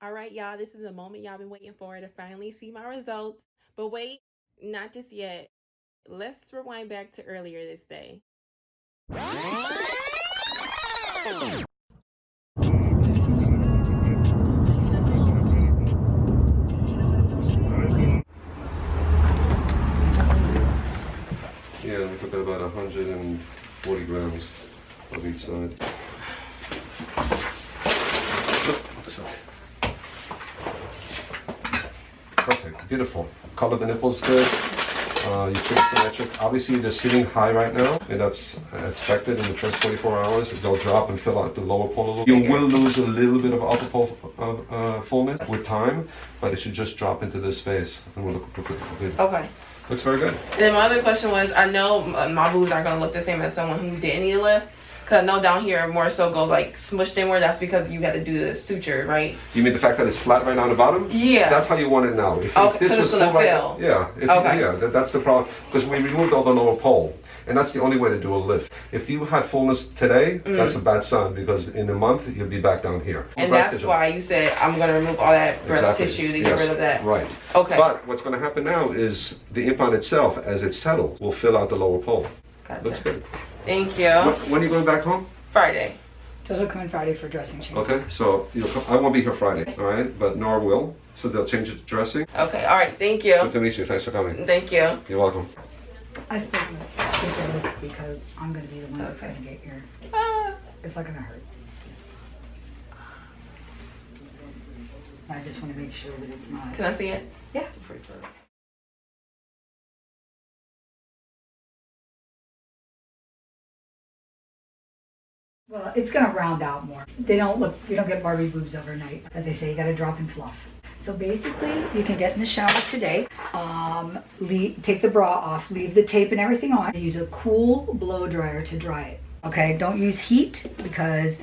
All right, y'all, this is the moment y'all been waiting for to finally see my results. But wait, not just yet. Let's rewind back to earlier this day. Yeah, we took out about 140 grams of each side. Perfect, beautiful. Color the nipples good. You feel symmetric. Obviously, they're sitting high right now, and that's expected in the first 24 hours. They'll drop and fill out the lower pole a little bit. You will lose a little bit of upper pole fullness with time, but it should just drop into this space, and we'll look good. Okay. Looks very good. Then my other question was, I know my boobs aren't going to look the same as someone who didn't need a lift. Because I know down here more so goes like smushed inward. That's because you had to do the suture, right? You mean the fact that it's flat right now on the bottom? Yeah. That's how you want it now. If this was full right now, yeah. That's the problem. Because we removed all the lower pole. And that's the only way to do a lift. If you had fullness today, that's a bad sign, because in a month, you'll be back down here. And that's why you said, I'm going to remove all that breast tissue to get rid of that. Right. Okay. But what's going to happen now is the implant itself, as it settles, will fill out the lower pole. Gotcha. Looks good. Thank you. When are you going back home? Friday. So he'll come in Friday for dressing change. Okay, so I won't be here Friday, all right? But Nora will, so they'll change it to dressing. Okay, all right, thank you. Good to meet you. Thanks for coming. Thank you. You're welcome. I still want to take a look because I'm going to be the one that's going to get your... It's not going to hurt. I just want to make sure that it's not... Can I see it? Yeah. Well, it's going to round out more. They don't look, you don't get Barbie boobs overnight. As they say, you got to drop in fluff. So basically, you can get in the shower today, take the bra off, leave the tape and everything on, use a cool blow dryer to dry it. Okay, don't use heat because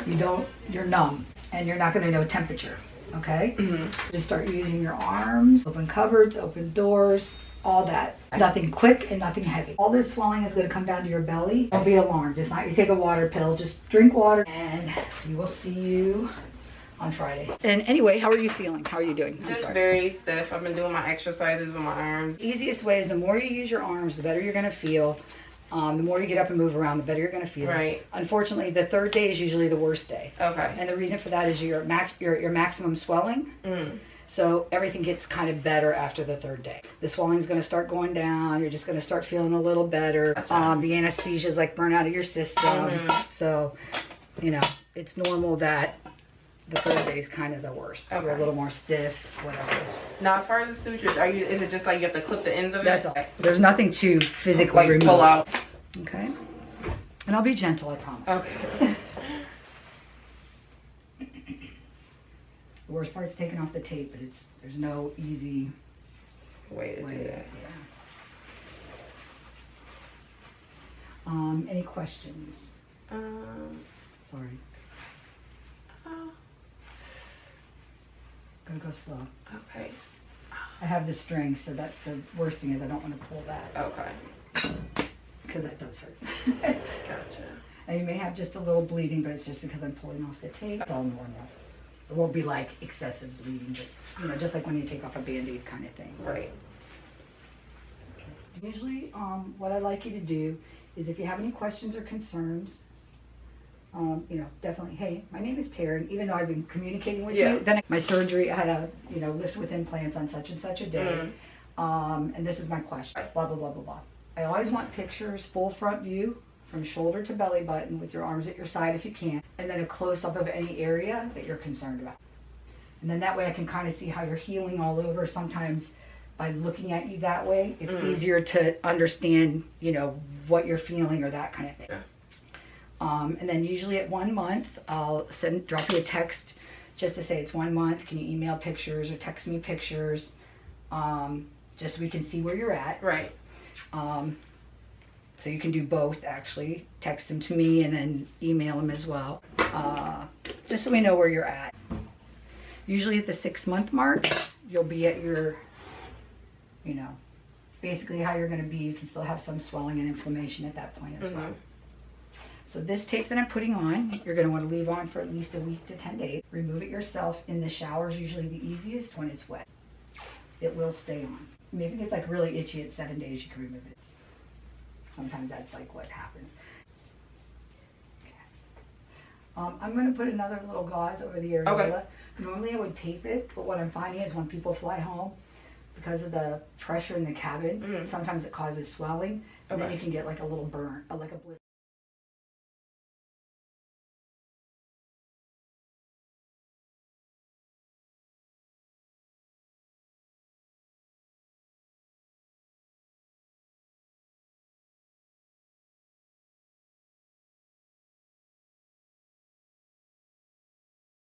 you're numb and you're not going to know temperature. Okay, Just start using your arms, open cupboards, open doors, all that. Nothing quick and nothing heavy. All this swelling is going to come down to your belly. Don't be alarmed. It's not you take a water pill. Just drink water and we will see you on Friday. And anyway, how are you feeling? How are you doing? Just very stiff. I've been doing my exercises with my arms. The easiest way is the more you use your arms, the better you're going to feel. The more you get up and move around, the better you're going to feel. Right. Unfortunately, the third day is usually the worst day. Okay. And the reason for that is your maximum swelling. So everything gets kind of better after the third day. The swelling is going to start going down. You're just going to start feeling a little better. The anesthesia is like burn out of your system. So, it's normal that the third day is kind of the worst. Okay. You're a little more stiff, whatever. Now, as far as the sutures, is it just like you have to clip the ends of it? That's all. There's nothing to physically remove. Pull out. Okay. And I'll be gentle, I promise. Okay. The worst part is taking off the tape, but there's no easy way to do that. Yeah. Any questions? Sorry. Gonna go slow. Okay. I have the string, so that's the worst thing is I don't want to pull that. Okay. Because that does hurt. Gotcha. Now you may have just a little bleeding, but it's just because I'm pulling off the tape. It's all normal. It won't be like excessive bleeding, but just like when you take off a Band-Aid kind of thing. Right. Usually, what I like you to do is if you have any questions or concerns, definitely, hey, my name is Taryn, even though I've been communicating with you. Then my surgery, I had a, lift with implants on such and such a day. And this is my question, blah, blah, blah, blah, blah. I always want pictures, full front view, from shoulder to belly button with your arms at your side if you can, and then a close-up of any area that you're concerned about. And then that way I can kind of see how you're healing all over. Sometimes by looking at you that way, it's easier to understand, what you're feeling or that kind of thing. And then usually at 1 month, I'll drop you a text just to say it's 1 month. Can you email pictures or text me pictures, just so we can see where you're at. Right. So you can do both, actually. Text them to me and then email them as well, just so we know where you're at. Usually at the 6-month mark, you'll be at your, basically how you're going to be. You can still have some swelling and inflammation at that point as well. So this tape that I'm putting on, you're going to want to leave on for at least a week to 10 days. Remove it yourself. In the shower is usually the easiest when it's wet. It will stay on. Maybe if it's like really itchy at 7 days, you can remove it. Sometimes that's like what happens. Okay. I'm going to put another little gauze over the areola. Okay. Normally I would tape it, but what I'm finding is when people fly home, because of the pressure in the cabin, sometimes it causes swelling, and then you can get like a little burn, like a blister.